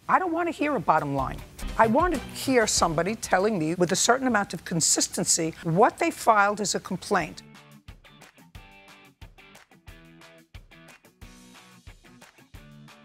I don't want to hear a bottom line. I want to hear somebody telling me with a certain amount of consistency what they filed as a complaint.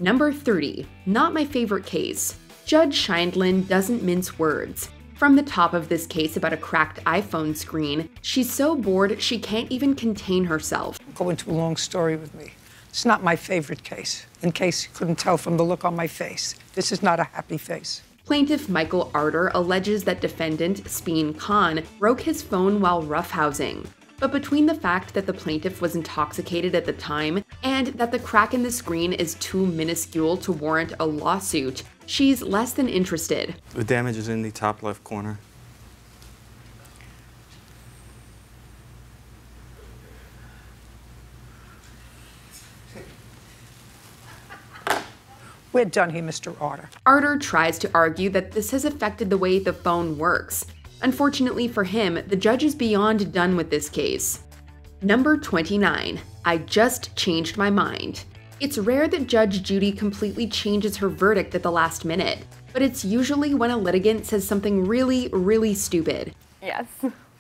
Number 30, not my favorite case. Judge Scheindlin doesn't mince words. From the top of this case about a cracked iPhone screen, she's so bored she can't even contain herself. Go into a long story with me. It's not my favorite case, in case you couldn't tell from the look on my face. This is not a happy face. Plaintiff Michael Arter alleges that defendant Speen Khan broke his phone while roughhousing. But between the fact that the plaintiff was intoxicated at the time and that the crack in the screen is too minuscule to warrant a lawsuit, she's less than interested. The damage is in the top left corner. We're done here, Mr. Arter. Arter tries to argue that this has affected the way the phone works. Unfortunately for him, the judge is beyond done with this case. Number 29. I just changed my mind. It's rare that Judge Judy completely changes her verdict at the last minute, but it's usually when a litigant says something really stupid. Yes.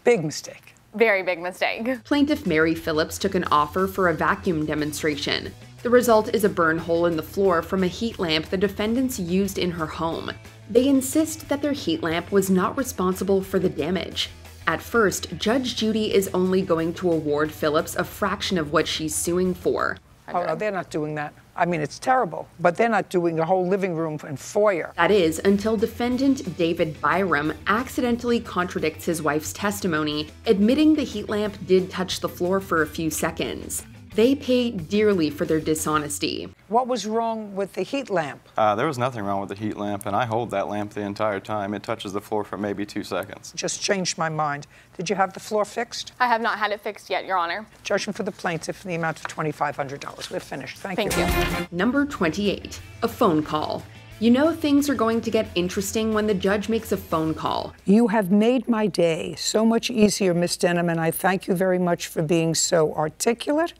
Big mistake. Very big mistake. Plaintiff Mary Phillips took an offer for a vacuum demonstration. The result is a burn hole in the floor from a heat lamp the defendants used in her home. They insist that their heat lamp was not responsible for the damage. At first, Judge Judy is only going to award Phillips a fraction of what she's suing for. Oh, no, they're not doing that. I mean, it's terrible, but they're not doing the whole living room and foyer. That is, until defendant David Byram accidentally contradicts his wife's testimony, admitting the heat lamp did touch the floor for a few seconds. They pay dearly for their dishonesty. What was wrong with the heat lamp? There was nothing wrong with the heat lamp, and I hold that lamp the entire time. It touches the floor for maybe 2 seconds. Just changed my mind. Did you have the floor fixed? I have not had it fixed yet, Your Honor. Judgment for the plaintiff in the amount of $2,500. We're finished. Thank you. Thank you. Number 28. A phone call. You know things are going to get interesting when the judge makes a phone call. You have made my day so much easier, Miss Denham, and I thank you very much for being so articulate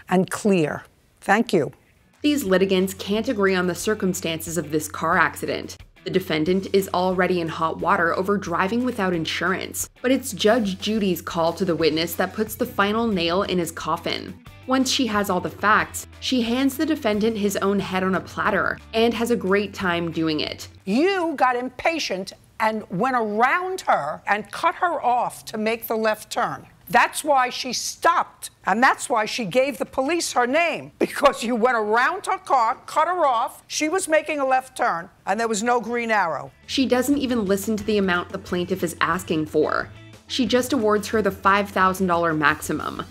and clear. Thank you. These litigants can't agree on the circumstances of this car accident. The defendant is already in hot water over driving without insurance, but it's Judge Judy's call to the witness that puts the final nail in his coffin. Once she has all the facts, she hands the defendant his own head on a platter and has a great time doing it. You got impatient and went around her and cut her off to make the left turn. That's why she stopped, and that's why she gave the police her name, because you went around her car, cut her off, she was making a left turn, and there was no green arrow. She doesn't even listen to the amount the plaintiff is asking for. She just awards her the $5,000 maximum.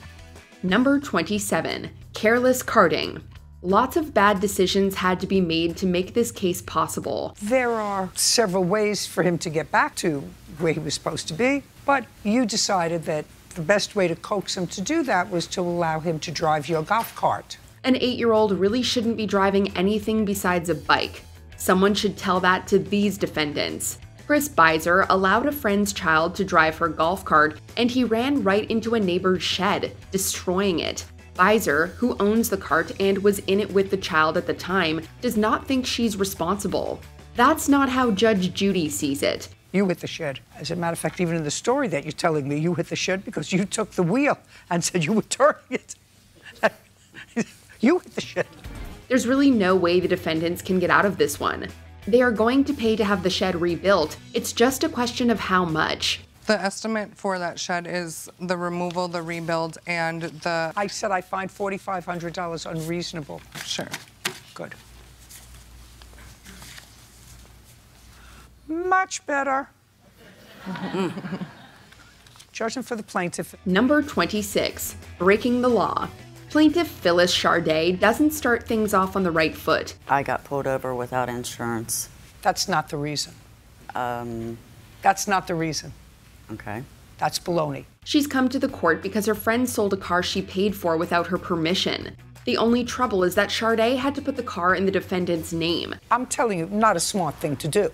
Number 27. Careless carding. Lots of bad decisions had to be made to make this case possible. There are several ways for him to get back to where he was supposed to be, but you decided that the best way to coax him to do that was to allow him to drive your golf cart. An 8-year-old really shouldn't be driving anything besides a bike. Someone should tell that to these defendants. Chris Beiser allowed a friend's child to drive her golf cart, and he ran right into a neighbor's shed, destroying it. Beiser, who owns the cart and was in it with the child at the time, does not think she's responsible. That's not how Judge Judy sees it. You hit the shed. As a matter of fact, even in the story that you're telling me, you hit the shed because you took the wheel and said you were turning it. You hit the shed. There's really no way the defendants can get out of this one. They are going to pay to have the shed rebuilt. It's just a question of how much. The estimate for that shed is the removal, the rebuild, and the... I said I find $4,500 unreasonable. Sure. Good. Much better. Judgment for the plaintiff. Number 26. Breaking the law. Plaintiff Phyllis Charday doesn't start things off on the right foot. I got pulled over without insurance. That's not the reason. That's not the reason. Okay. That's baloney. She's come to the court because her friend sold a car she paid for without her permission. The only trouble is that Charday had to put the car in the defendant's name. I'm telling you, not a smart thing to do.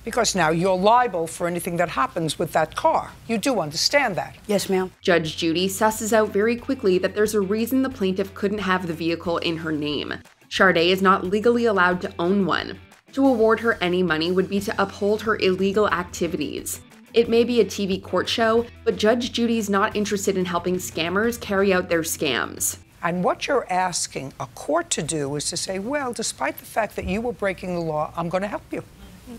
Because now you're liable for anything that happens with that car. You do understand that. Yes, ma'am. Judge Judy susses out very quickly that there's a reason the plaintiff couldn't have the vehicle in her name. Charday is not legally allowed to own one. To award her any money would be to uphold her illegal activities. It may be a TV court show, but Judge Judy's not interested in helping scammers carry out their scams. And what you're asking a court to do is to say, well, despite the fact that you were breaking the law, I'm going to help you.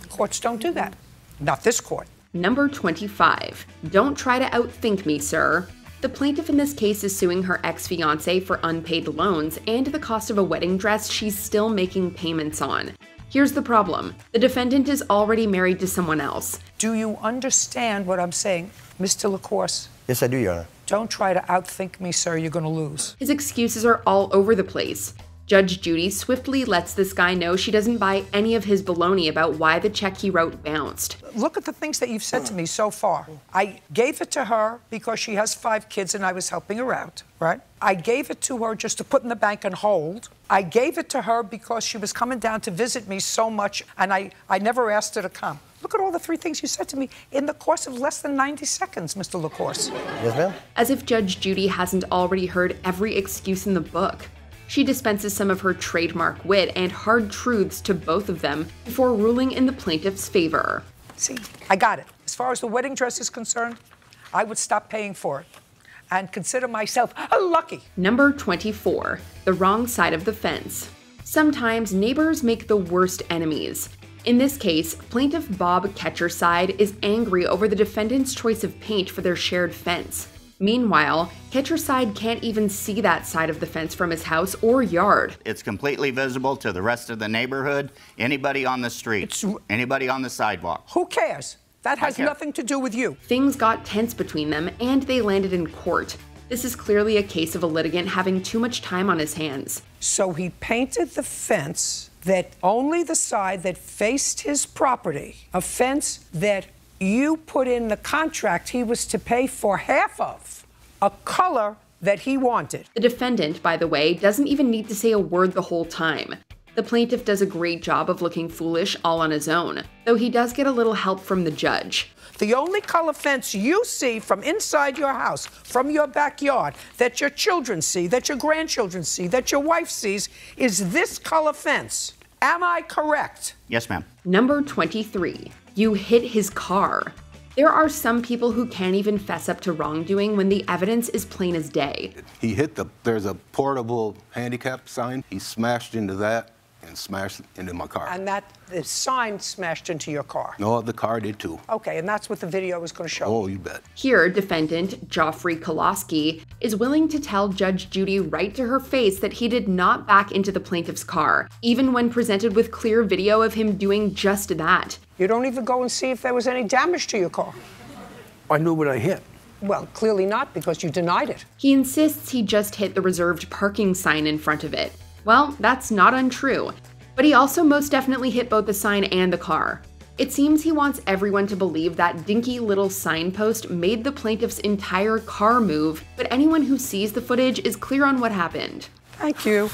Courts don't do that. Not this court. Number 25. Don't try to outthink me, sir. The plaintiff in this case is suing her ex-fiancé for unpaid loans and the cost of a wedding dress she's still making payments on. Here's the problem. The defendant is already married to someone else. Do you understand what I'm saying, Mr. LaCourse? Yes, I do, Your Honor. Don't try to outthink me, sir. You're going to lose. His excuses are all over the place. Judge Judy swiftly lets this guy know she doesn't buy any of his baloney about why the check he wrote bounced. Look at the things that you've said to me so far. I gave it to her because she has 5 kids and I was helping her out, right? I gave it to her just to put in the bank and hold. I gave it to her because she was coming down to visit me so much and I never asked her to come. Look at all the 3 things you said to me in the course of less than 90 seconds, Mr. LaCourse. Yes, ma'am? As if Judge Judy hasn't already heard every excuse in the book. She dispenses some of her trademark wit and hard truths to both of them before ruling in the plaintiff's favor. See, I got it. As far as the wedding dress is concerned, I would stop paying for it and consider myself lucky. Number 24. The wrong side of the fence. Sometimes neighbors make the worst enemies. In this case, plaintiff Bob Ketcherside is angry over the defendant's choice of paint for their shared fence. Meanwhile, Ketcherside can't even see that side of the fence from his house or yard. It's completely visible to the rest of the neighborhood, anybody on the street, anybody on the sidewalk. Who cares? That has nothing to do with you. Things got tense between them and they landed in court. This is clearly a case of a litigant having too much time on his hands. So he painted the fence that only the side that faced his property, a fence that you put in the contract he was to pay for half of, a color that he wanted. The defendant, by the way, doesn't even need to say a word the whole time. The plaintiff does a great job of looking foolish all on his own, though he does get a little help from the judge. The only color fence you see from inside your house, from your backyard, that your children see, that your grandchildren see, that your wife sees, is this color fence. Am I correct? Yes, ma'am. Number 23. You hit his car. There are some people who can't even fess up to wrongdoing when the evidence is plain as day. He hit there's a portable handicap sign. He smashed into that and smashed into my car. And that the sign smashed into your car? No, the car did too. Okay, and that's what the video is going to show. Oh, you bet. Here, defendant Joffrey Koloski is willing to tell Judge Judy right to her face that he did not back into the plaintiff's car, even when presented with clear video of him doing just that. You don't even go and see if there was any damage to your car? I knew what I hit. Well, clearly not, because you denied it. He insists he just hit the reserved parking sign in front of it. Well, that's not untrue. But he also most definitely hit both the sign and the car. It seems he wants everyone to believe that dinky little signpost made the plaintiff's entire car move, but anyone who sees the footage is clear on what happened. Thank you.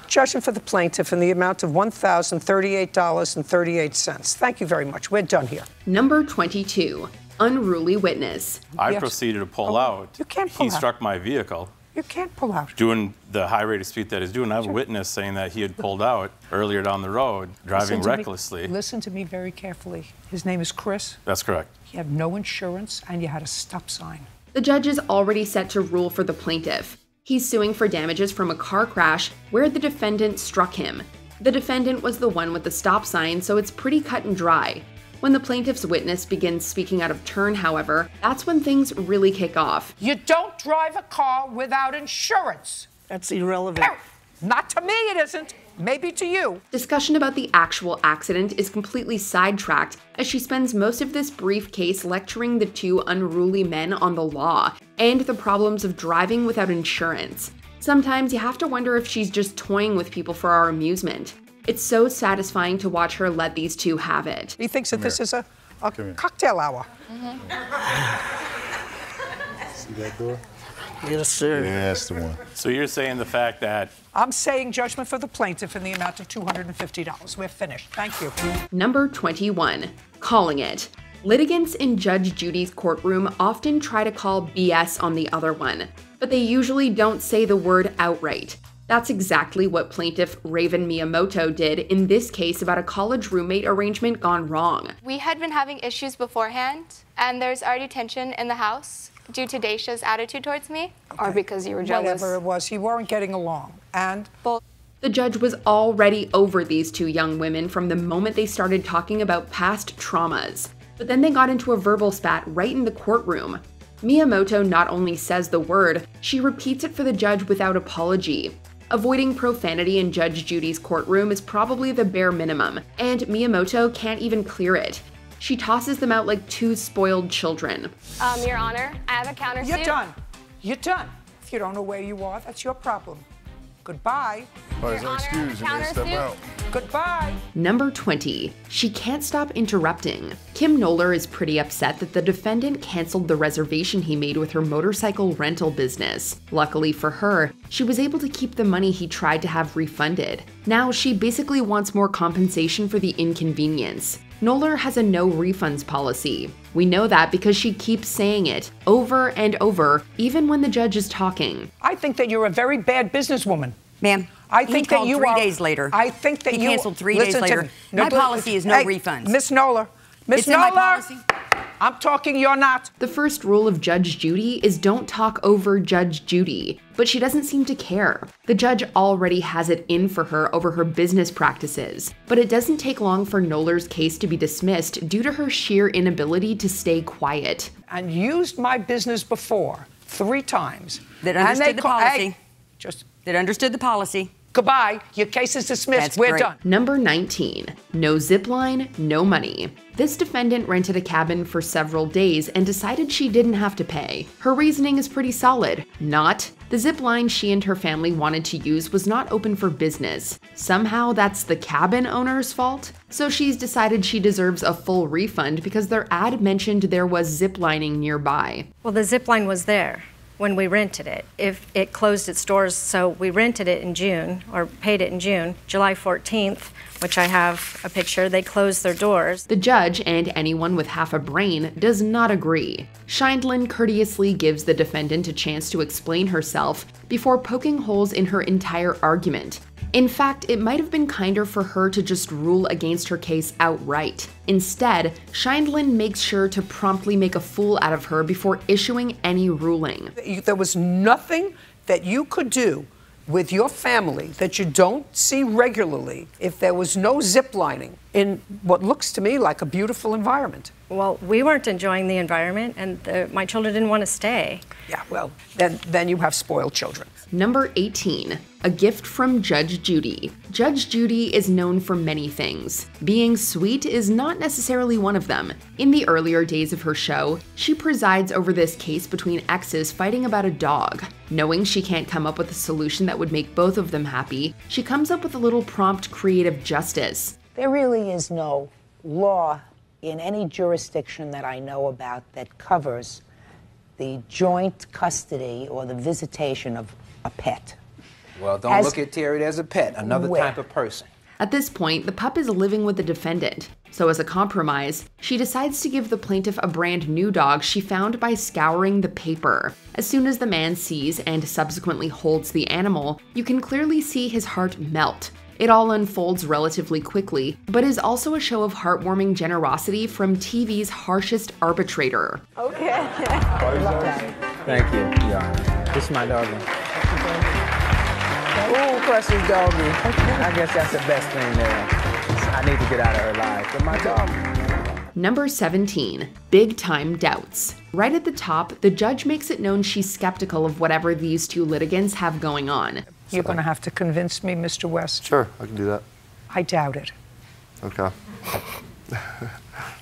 Judgment for the plaintiff in the amount of $1,038.38. Thank you very much. We're done here. Number 22. Unruly witness. I Yes. proceeded to pull out. You can't pull He out. struck my vehicle. You can't pull out. Doing the high rate of speed that he's doing. I have a witness saying that he had pulled out earlier down the road, driving Listen to me- recklessly. Listen to me very carefully. His name is Chris. That's correct. You have no insurance, and you had a stop sign. The judge is already set to rule for the plaintiff. He's suing for damages from a car crash where the defendant struck him. The defendant was the one with the stop sign, so it's pretty cut and dry. When the plaintiff's witness begins speaking out of turn, however, that's when things really kick off. You don't drive a car without insurance. That's irrelevant. Not to me, it isn't. Maybe to you. Discussion about the actual accident is completely sidetracked as she spends most of this brief case lecturing the two unruly men on the law and the problems of driving without insurance. Sometimes you have to wonder if she's just toying with people for our amusement. It's so satisfying to watch her let these two have it. He thinks that this is a cocktail hour. See that door? Yes, sir. Yeah, that's the one. So you're saying the fact that I'm saying judgment for the plaintiff in the amount of $250. We're finished. Thank you. Number 21. Calling it. Litigants in Judge Judy's courtroom often try to call BS on the other one, but they usually don't say the word outright. That's exactly what plaintiff Raven Miyamoto did in this case about a college roommate arrangement gone wrong. We had been having issues beforehand, and there's already tension in the house due to Daisha's attitude towards me. Or because you were jealous. Whatever it was, you weren't getting along. And the judge was already over these two young women from the moment they started talking about past traumas. But then they got into a verbal spat right in the courtroom. Miyamoto not only says the word, she repeats it for the judge without apology. Avoiding profanity in Judge Judy's courtroom is probably the bare minimum, and Miyamoto can't even clear it. She tosses them out like two spoiled children. Your Honor, I have a countersuit. you're done. You're done. If you don't know where you are, that's your problem. Goodbye. There's no excuse. You may step out. Goodbye. Number 20. She can't stop interrupting. Kim Knoller is pretty upset that the defendant canceled the reservation he made with her motorcycle rental business. Luckily for her, she was able to keep the money he tried to have refunded. Now she basically wants more compensation for the inconvenience. Knoller has a no refunds policy. We know that because she keeps saying it over and over, even when the judge is talking. I think that you're a very bad businesswoman. Ma'am, I think that you 3 days later. I think that he you canceled 3 days later. My policy is no refunds. Miss Knoller. Miss It's in my Knoller. policy. I'm talking, you're not. The first rule of Judge Judy is don't talk over Judge Judy, but she doesn't seem to care. The judge already has it in for her over her business practices, but it doesn't take long for Knoller's case to be dismissed due to her sheer inability to stay quiet. And used my business before 3 times. That understood the policy. Just That understood the policy. goodbye. Your case is dismissed. That's We're great. done. Number 19. No zipline, no money. This defendant rented a cabin for several days and decided she didn't have to pay. Her reasoning is pretty solid. Not. The zipline she and her family wanted to use was not open for business. Somehow that's the cabin owner's fault? So she's decided she deserves a full refund because their ad mentioned there was ziplining nearby. Well, the zip line was there when we rented it. If it closed its doors, so we rented it in June, or paid it in June, July 14th, which I have a picture, they closed their doors. The judge, and anyone with half a brain, does not agree. Scheindlin courteously gives the defendant a chance to explain herself before poking holes in her entire argument. In fact, it might have been kinder for her to just rule against her case outright. Instead, Scheindlin makes sure to promptly make a fool out of her before issuing any ruling. There was nothing that you could do with your family that you don't see regularly if there was no ziplining in what looks to me like a beautiful environment. Well, we weren't enjoying the environment, and my children didn't want to stay. Yeah, well, then you have spoiled children. Number 18. A gift from Judge Judy. Judge Judy is known for many things. Being sweet is not necessarily one of them. In the earlier days of her show, she presides over this case between exes fighting about a dog. Knowing she can't come up with a solution that would make both of them happy, she comes up with a little prompt creative justice. There really is no law in any jurisdiction that I know about that covers the joint custody or the visitation of a pet. Well, don't look at Terry as a pet, another type of person. At this point, the pup is living with the defendant. So as a compromise, she decides to give the plaintiff a brand new dog she found by scouring the paper. As soon as the man sees and subsequently holds the animal, you can clearly see his heart melt. It all unfolds relatively quickly, but is also a show of heartwarming generosity from TV's harshest arbitrator. Okay. Thank you, Your Honor. This is my doggy. Ooh, precious doggy. I guess that's the best thing there. I need to get out of her life, but my doggy. Number 17. Big time doubts. Right at the top, the judge makes it known she's skeptical of whatever these two litigants have going on. You're going to have to convince me, Mr. West. Sure, I can do that. I doubt it. Okay.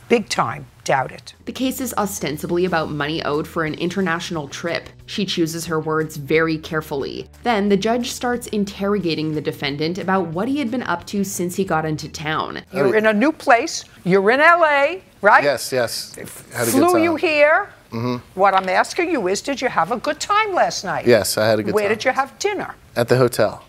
Big time doubt it. The case is ostensibly about money owed for an international trip. She chooses her words very carefully. Then the judge starts interrogating the defendant about what he had been up to since he got into town. You're in a new place. You're in LA, right? Yes. Had a good Flew time. you here. Mm-hmm. What I'm asking you is, did you have a good time last night? Yes, I had a good time. Where did you have dinner? At the hotel.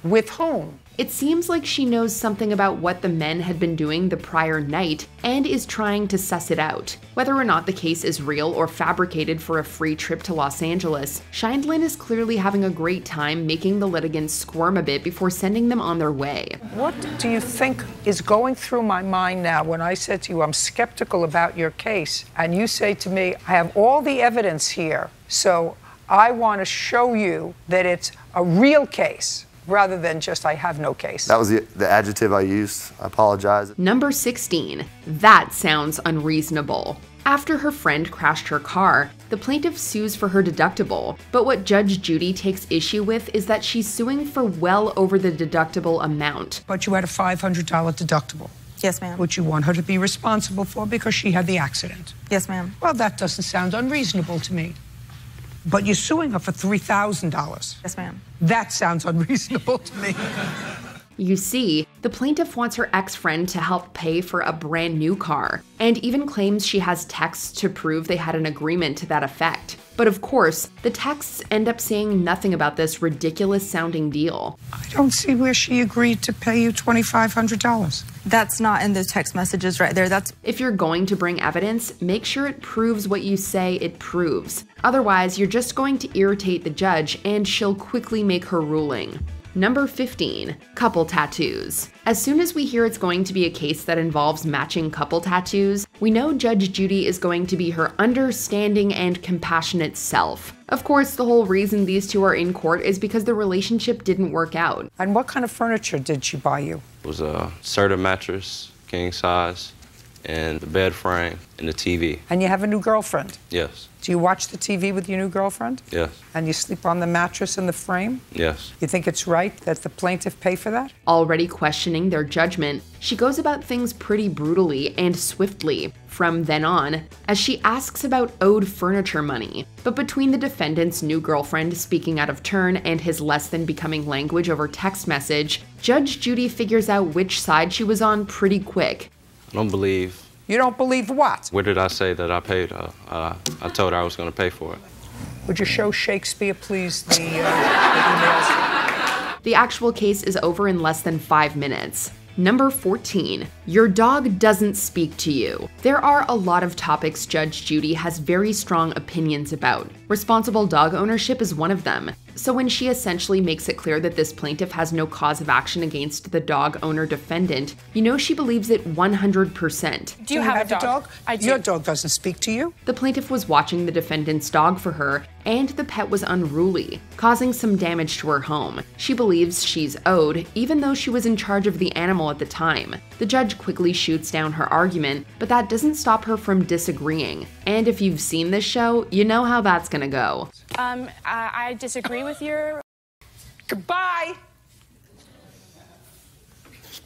With whom? It seems like she knows something about what the men had been doing the prior night and is trying to suss it out. Whether or not the case is real or fabricated for a free trip to Los Angeles, Scheindlin is clearly having a great time making the litigants squirm a bit before sending them on their way. What do you think is going through my mind now when I said to you, I'm skeptical about your case, and you say to me, I have all the evidence here, so I want to show you that it's a real case, rather than just I have no case. That was the adjective I used. I apologize. Number 16. That sounds unreasonable. After her friend crashed her car, the plaintiff sues for her deductible, but what Judge Judy takes issue with is that she's suing for well over the deductible amount. But you had a $500 deductible. Yes, ma'am. Which you want her to be responsible for because she had the accident. Yes, ma'am. Well, that doesn't sound unreasonable to me. But you're suing her for $3,000. Yes, ma'am. That sounds unreasonable to me. You see, the plaintiff wants her ex-friend to help pay for a brand new car, and even claims she has texts to prove they had an agreement to that effect. But of course, the texts end up saying nothing about this ridiculous-sounding deal. I don't see where she agreed to pay you $2,500. That's not in the text messages right there. If you're going to bring evidence, make sure it proves what you say it proves. Otherwise, you're just going to irritate the judge, and she'll quickly make her ruling. Number 15. Couple tattoos. As soon as we hear it's going to be a case that involves matching couple tattoos, we know Judge Judy is going to be her understanding and compassionate self. Of course, the whole reason these two are in court is because the relationship didn't work out. And what kind of furniture did she buy you? It was a Serta mattress, king size, and the bed frame, and the TV. And you have a new girlfriend? Yes. Do you watch the TV with your new girlfriend? Yes. And you sleep on the mattress and the frame? Yes. You think it's right that the plaintiff pay for that? Already questioning their judgment, she goes about things pretty brutally and swiftly from then on, as she asks about owed furniture money. But between the defendant's new girlfriend speaking out of turn and his less than becoming language over text message, Judge Judy figures out which side she was on pretty quick. I don't believe. You don't believe what? Where did I say that I paid her? I told her I was going to pay for it. Would you show Shakespeare, please, the emails? The actual case is over in less than 5 minutes. Number 14. Your dog doesn't speak to you. There are a lot of topics Judge Judy has very strong opinions about. Responsible dog ownership is one of them. So when she essentially makes it clear that this plaintiff has no cause of action against the dog owner defendant, you know she believes it 100%. Do you have a dog? I do. Your dog doesn't speak to you? The plaintiff was watching the defendant's dog for her, and the pet was unruly, causing some damage to her home. She believes she's owed, even though she was in charge of the animal at the time. The judge quickly shoots down her argument, but that doesn't stop her from disagreeing. And if you've seen this show, you know how that's gonna go. I disagree with your... Goodbye!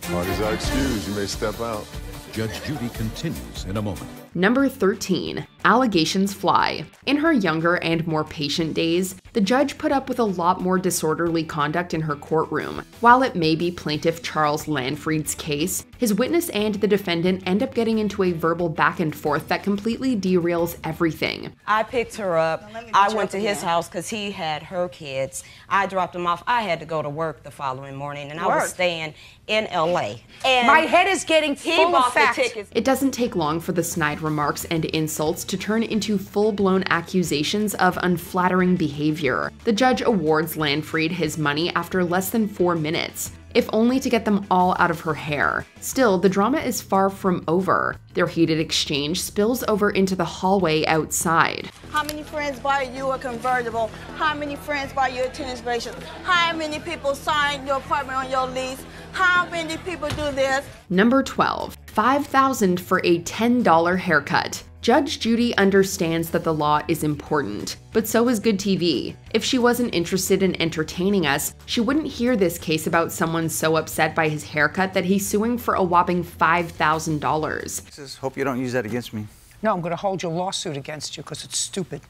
Parties are excused. You may step out. Judge Judy continues in a moment. Number 13. Allegations fly. In her younger and more patient days, the judge put up with a lot more disorderly conduct in her courtroom. While it may be plaintiff Charles Lanfried's case, his witness and the defendant end up getting into a verbal back and forth that completely derails everything. I picked her up. I went to his house because he had her kids. I dropped them off. I had to go to work the following morning, and I was staying in L.A. And my head is getting full of facts. It doesn't take long for the snide remarks and insults to turn into full-blown accusations of unflattering behavior. The judge awards Lanfried his money after less than 4 minutes, if only to get them all out of her hair. Still, the drama is far from over. Their heated exchange spills over into the hallway outside. How many friends buy you a convertible? How many friends buy you a tennis bracelet? How many people sign your apartment on your lease? How many people do this? Number 12. $5,000 for a $10 haircut. Judge Judy understands that the law is important, but so is good TV. If she wasn't interested in entertaining us, she wouldn't hear this case about someone so upset by his haircut that he's suing for a whopping $5,000. Just hope you don't use that against me. No, I'm going to hold your lawsuit against you because it's stupid.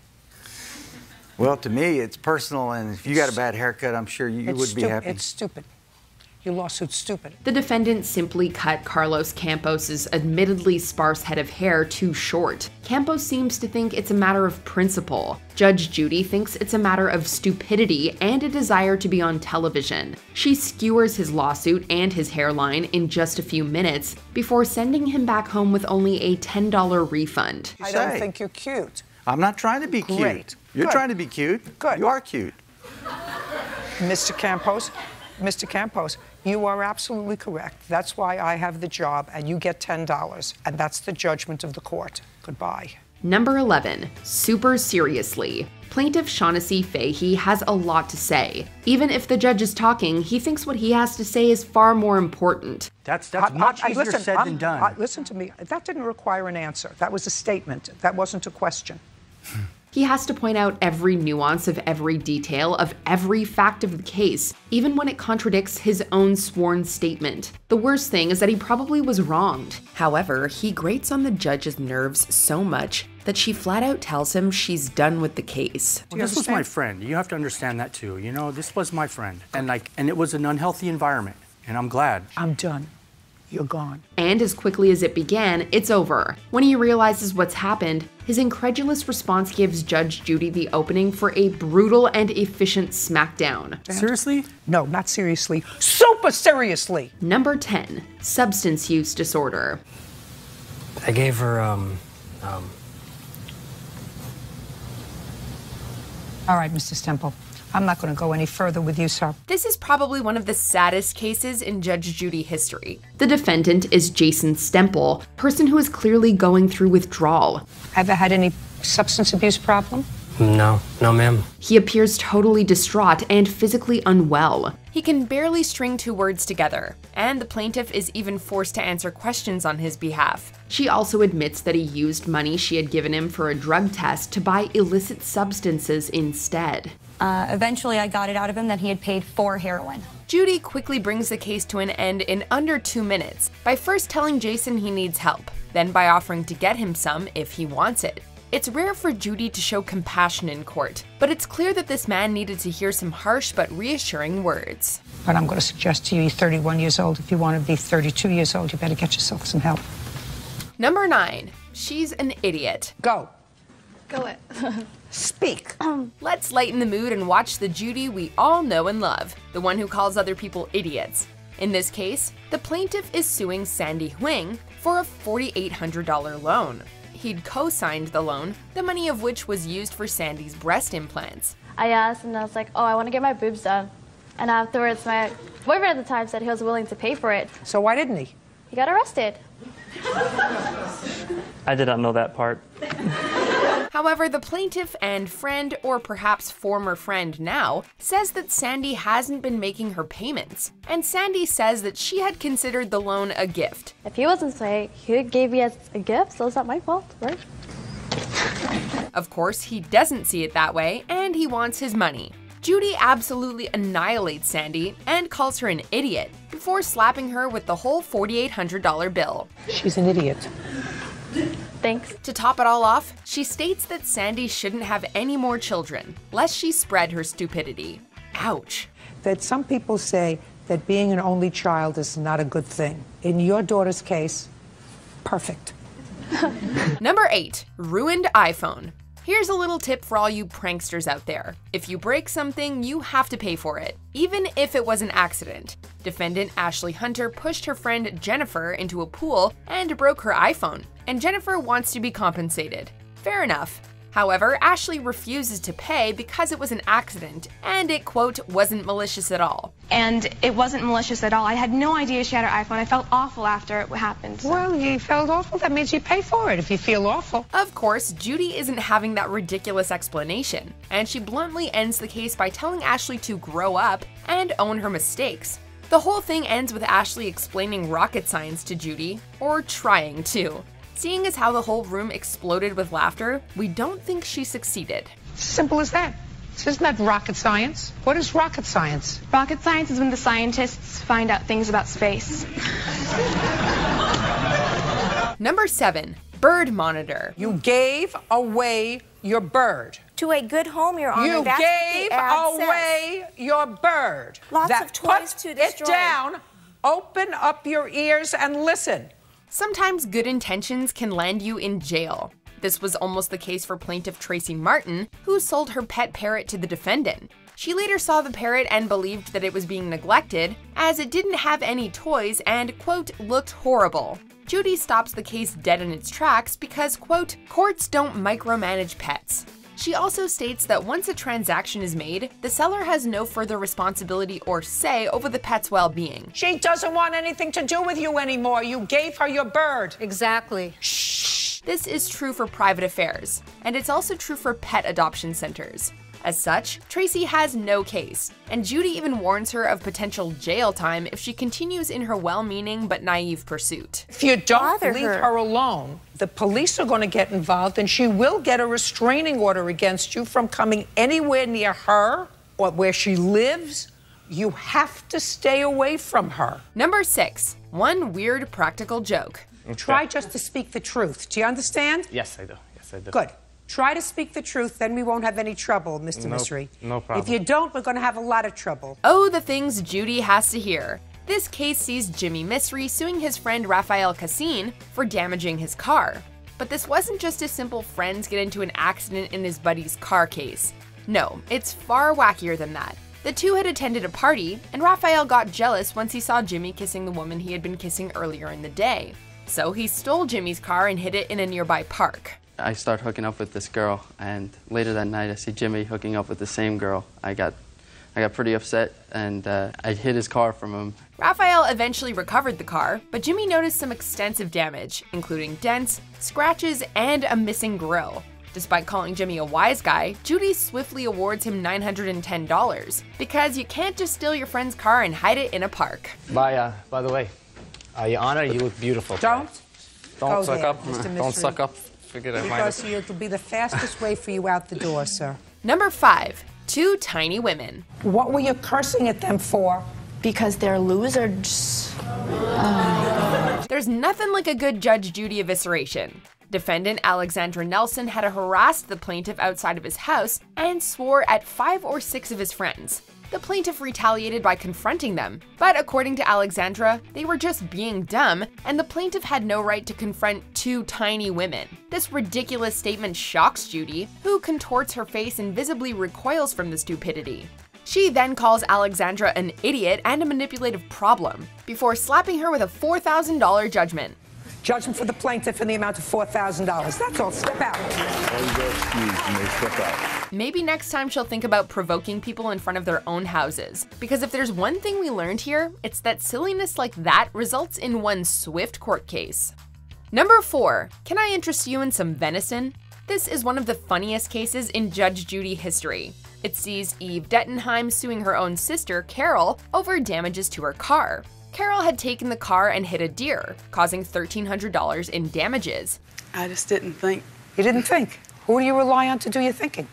Well, to me, it's personal, and if you got a bad haircut, I'm sure you would be happy. It's stupid. Your lawsuit's stupid. The defendant simply cut Carlos Campos's admittedly sparse head of hair too short. Campos seems to think it's a matter of principle. Judge Judy thinks it's a matter of stupidity and a desire to be on television. She skewers his lawsuit and his hairline in just a few minutes before sending him back home with only a $10 refund. I don't think you're cute. I'm not trying to be cute. Great. You're Good. trying to be cute. Good. You are cute. Mr. Campos, you are absolutely correct. That's why I have the job, and you get $10, and that's the judgment of the court. Goodbye. Number 11, super seriously. Plaintiff Shaughnessy Fahey has a lot to say. Even if the judge is talking, he thinks what he has to say is far more important. That's much easier listen, said than done. Listen to me. That didn't require an answer. That was a statement. That wasn't a question. He has to point out every nuance of every detail of every fact of the case, even when it contradicts his own sworn statement. The worst thing is that he probably was wronged. However, he grates on the judge's nerves so much that she flat out tells him she's done with the case. Well, this was my friend. You have to understand that too. You know, this was my friend. And it was an unhealthy environment. And I'm glad. I'm done. You're gone. And as quickly as it began, it's over. When he realizes what's happened, his incredulous response gives Judge Judy the opening for a brutal and efficient smackdown. Seriously? No, not seriously. Super seriously! Number 10, substance use disorder. I gave her, All right, Mr. Stemple. I'm not going to go any further with you, sir. This is probably one of the saddest cases in Judge Judy history. The defendant is Jason Stemple, person who is clearly going through withdrawal. Ever had any substance abuse problem? No, ma'am. He appears totally distraught and physically unwell. He can barely string two words together, and the plaintiff is even forced to answer questions on his behalf. She also admits that he used money she had given him for a drug test to buy illicit substances instead. Eventually, I got it out of him that he had paid for heroin. Judy quickly brings the case to an end in under 2 minutes by first telling Jason he needs help, then by offering to get him some if he wants it. It's rare for Judy to show compassion in court, but it's clear that this man needed to hear some harsh but reassuring words. But I'm going to suggest to you, you're 31 years old. If you want to be 32 years old, you better get yourself some help. Number 9, she's an idiot. Go. Go it. Speak. Let's lighten the mood and watch the Judy we all know and love, the one who calls other people idiots. In this case, the plaintiff is suing Sandy Huang for a $4,800 loan. He'd co-signed the loan, the money of which was used for Sandy's breast implants. I asked and I was like, oh, I want to get my boobs done. And afterwards, my boyfriend at the time said he was willing to pay for it. So why didn't he? He got arrested. I did not know that part. However, the plaintiff and friend, or perhaps former friend now, says that Sandy hasn't been making her payments. And Sandy says that she had considered the loan a gift. If he wasn't saying he gave me as a gift, so it's not my fault, right? Of course, he doesn't see it that way, and he wants his money. Judy absolutely annihilates Sandy and calls her an idiot before slapping her with the whole $4,800 bill. She's an idiot. Thanks. To top it all off, she states that Sandy shouldn't have any more children, lest she spread her stupidity. Ouch. That some people say that being an only child is not a good thing. In your daughter's case, perfect. Number 8, ruined iPhone. Here's a little tip for all you pranksters out there. If you break something, you have to pay for it, even if it was an accident. Defendant Ashley Hunter pushed her friend Jennifer into a pool and broke her iPhone, and Jennifer wants to be compensated. Fair enough. However, Ashley refuses to pay because it was an accident, and it, quote, wasn't malicious at all. And it wasn't malicious at all. I had no idea she had her iPhone. I felt awful after it happened. So. Well, you felt awful. That means you pay for it if you feel awful. Of course, Judy isn't having that ridiculous explanation, and she bluntly ends the case by telling Ashley to grow up and own her mistakes. The whole thing ends with Ashley explaining rocket science to Judy, or trying to. Seeing as how the whole room exploded with laughter, we don't think she succeeded. Simple as that. Isn't that rocket science? What is rocket science? Rocket science is when the scientists find out things about space. Number 7, bird monitor. You gave away your bird. to a good home, Your Honor. You That's gave what the ad says. away your bird. Lots of toys to destroy. Put it down, open up your ears and listen. Sometimes good intentions can land you in jail. This was almost the case for plaintiff Tracy Martin, who sold her pet parrot to the defendant. She later saw the parrot and believed that it was being neglected, as it didn't have any toys and, quote, looked horrible. Judy stops the case dead in its tracks because, quote, courts don't micromanage pets. She also states that once a transaction is made, the seller has no further responsibility or say over the pet's well-being. She doesn't want anything to do with you anymore. You gave her your bird. Exactly. Shh. This is true for private affairs, and it's also true for pet adoption centers. As such, Tracy has no case, and Judy even warns her of potential jail time if she continues in her well-meaning but naive pursuit. If you don't leave her alone, the police are going to get involved and she will get a restraining order against you from coming anywhere near her or where she lives. You have to stay away from her. Number 6, one weird practical joke. Okay. Try just to speak the truth. Do you understand? Yes, I do. Yes, I do. Good. Try to speak the truth, then we won't have any trouble, Mr. Mystery. No problem. If you don't, we're going to have a lot of trouble. Oh, the things Judy has to hear. This case sees Jimmy Mystery suing his friend Rafael Cassin for damaging his car. But this wasn't just a simple friends get into an accident in his buddy's car case. No, it's far wackier than that. The two had attended a party, and Rafael got jealous once he saw Jimmy kissing the woman he had been kissing earlier in the day. So he stole Jimmy's car and hid it in a nearby park. I start hooking up with this girl, and later that night I see Jimmy hooking up with the same girl. I got pretty upset, and I hid his car from him. Rafael eventually recovered the car, but Jimmy noticed some extensive damage, including dents, scratches, and a missing grille. Despite calling Jimmy a wise guy, Judy swiftly awards him $910, because you can't just steal your friend's car and hide it in a park. By the way, Your Honor, you look beautiful. Don't suck up. Mr. Don't suck up. Because it'll be the fastest way for you out the door, sir. Number 5, two tiny women. What were you cursing at them for? Because they're losers. There's nothing like a good Judge Judy evisceration. Defendant Alexandra Nelson had harassed the plaintiff outside of his house and swore at 5 or 6 of his friends. The plaintiff retaliated by confronting them, but according to Alexandra, they were just being dumb, and the plaintiff had no right to confront 2 tiny women. This ridiculous statement shocks Judy, who contorts her face and visibly recoils from the stupidity. She then calls Alexandra an idiot and a manipulative problem, before slapping her with a $4,000 judgment. Judgment for the plaintiff in the amount of $4,000. That's all. Step out. Maybe next time she'll think about provoking people in front of their own houses. Because if there's one thing we learned here, it's that silliness like that results in one swift court case. Number 4, can I interest you in some venison? This is one of the funniest cases in Judge Judy history. It sees Eve Dettenheim suing her own sister, Carol, over damages to her car. Carol had taken the car and hit a deer, causing $1,300 in damages. I just didn't think. You didn't think? Who do you rely on to do your thinking?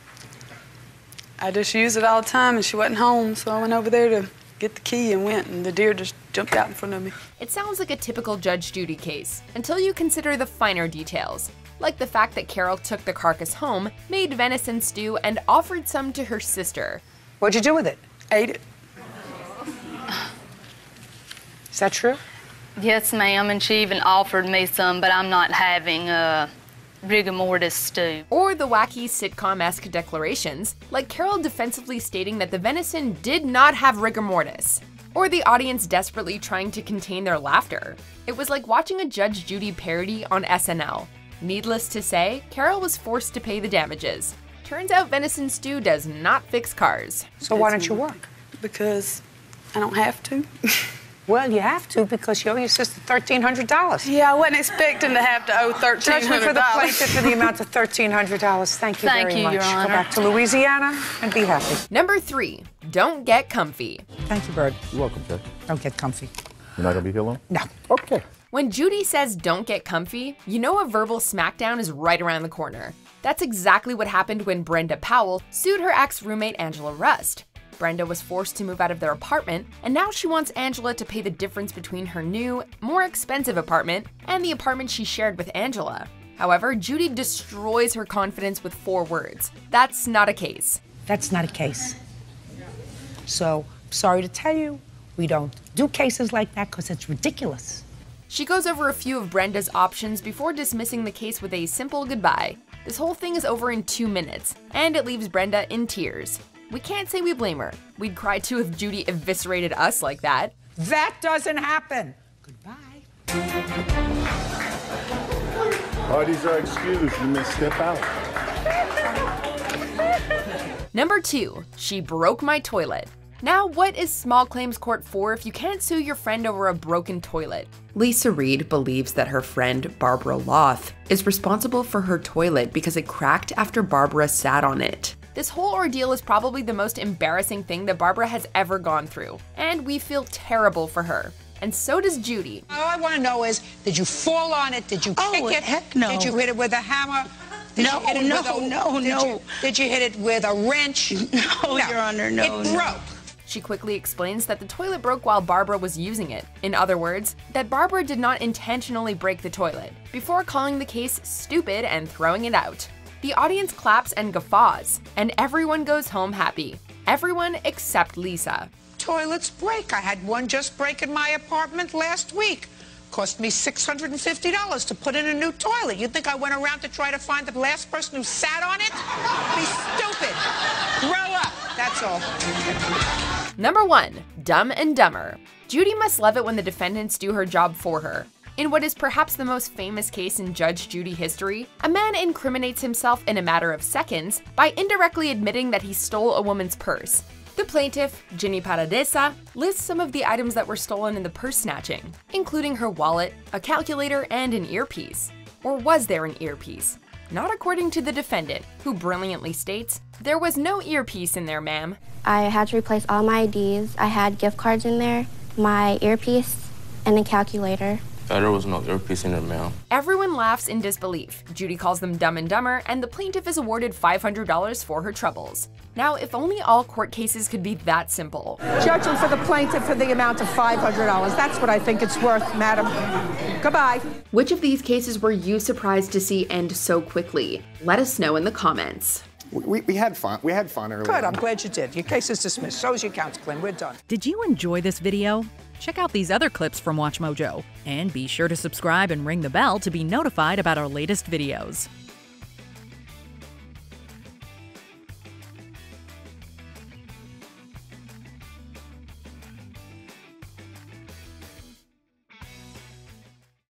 I just use it all the time, and she wasn't home, so I went over there to get the key and went, and the deer just jumped out in front of me. It sounds like a typical Judge Judy case, until you consider the finer details, like the fact that Carol took the carcass home, made venison stew, and offered some to her sister. What'd you do with it? Ate it. Is that true? Yes, ma'am, and she even offered me some, but I'm not having rigor mortis stew. Or the wacky sitcom-esque declarations, like Carol defensively stating that the venison did not have rigor mortis. Or the audience desperately trying to contain their laughter. It was like watching a Judge Judy parody on SNL. Needless to say, Carol was forced to pay the damages. Turns out venison stew does not fix cars. So why don't you work? Because I don't have to. Well, you have to because you owe your sister $1,300. Yeah, I wasn't expecting to have to owe $1,300. Judgment for the plaintiff in the amount of $1,300. Thank you very much. Your Honor. Go back to Louisiana and be happy. Number 3, don't get comfy. Thank you, Bird. You're welcome, Judge. Don't get comfy. You're not going to be here long? No. Okay. When Judy says don't get comfy, you know a verbal smackdown is right around the corner. That's exactly what happened when Brenda Powell sued her ex-roommate Angela Rust. Brenda was forced to move out of their apartment, and now she wants Angela to pay the difference between her new, more expensive apartment and the apartment she shared with Angela. However, Judy destroys her confidence with 4 words. That's not a case. That's not a case. So, sorry to tell you, we don't do cases like that because it's ridiculous. She goes over a few of Brenda's options before dismissing the case with a simple goodbye. This whole thing is over in 2 minutes, and it leaves Brenda in tears. We can't say we blame her. We'd cry too if Judy eviscerated us like that. That doesn't happen. Parties are excused. You may step out. Number 2, she broke my toilet. Now, what is small claims court for if you can't sue your friend over a broken toilet? Lisa Reed believes that her friend, Barbara Loth, is responsible for her toilet because it cracked after Barbara sat on it. This whole ordeal is probably the most embarrassing thing that Barbara has ever gone through, and we feel terrible for her. And so does Judy. All I want to know is, did you fall on it? Did you kick it? Heck no. Did you hit it with a hammer? Did you hit it No. Did you hit it with a wrench? No, Your Honor, no. It broke. She quickly explains that the toilet broke while Barbara was using it. In other words, that Barbara did not intentionally break the toilet, before calling the case stupid and throwing it out. The audience claps and guffaws, and everyone goes home happy. Everyone except Lisa. Toilets break. I had one just break in my apartment last week. Cost me $650 to put in a new toilet. You think I went around to try to find the last person who sat on it? Be stupid. Grow up. That's all. Number 1, Dumb and Dumber. Judy must love it when the defendants do her job for her. In what is perhaps the most famous case in Judge Judy history, a man incriminates himself in a matter of seconds by indirectly admitting that he stole a woman's purse. The plaintiff, Ginny Paradesa, lists some of the items that were stolen in the purse snatching, including her wallet, a calculator, and an earpiece. Or was there an earpiece? Not according to the defendant, who brilliantly states, "There was no earpiece in there, ma'am." I had to replace all my IDs. I had gift cards in there, my earpiece, and a calculator. There was no earpiece in there, ma'am. Everyone laughs in disbelief. Judy calls them dumb and dumber, and the plaintiff is awarded $500 for her troubles. Now, if only all court cases could be that simple. Judgment for the plaintiff for the amount of $500. That's what I think it's worth, madam. Goodbye. Which of these cases were you surprised to see end so quickly? Let us know in the comments. We had fun. We had fun earlier. Good, I'm glad you did. Your case is dismissed. So's your counterclaim. We're done. Did you enjoy this video? Check out these other clips from WatchMojo. And be sure to subscribe and ring the bell to be notified about our latest videos.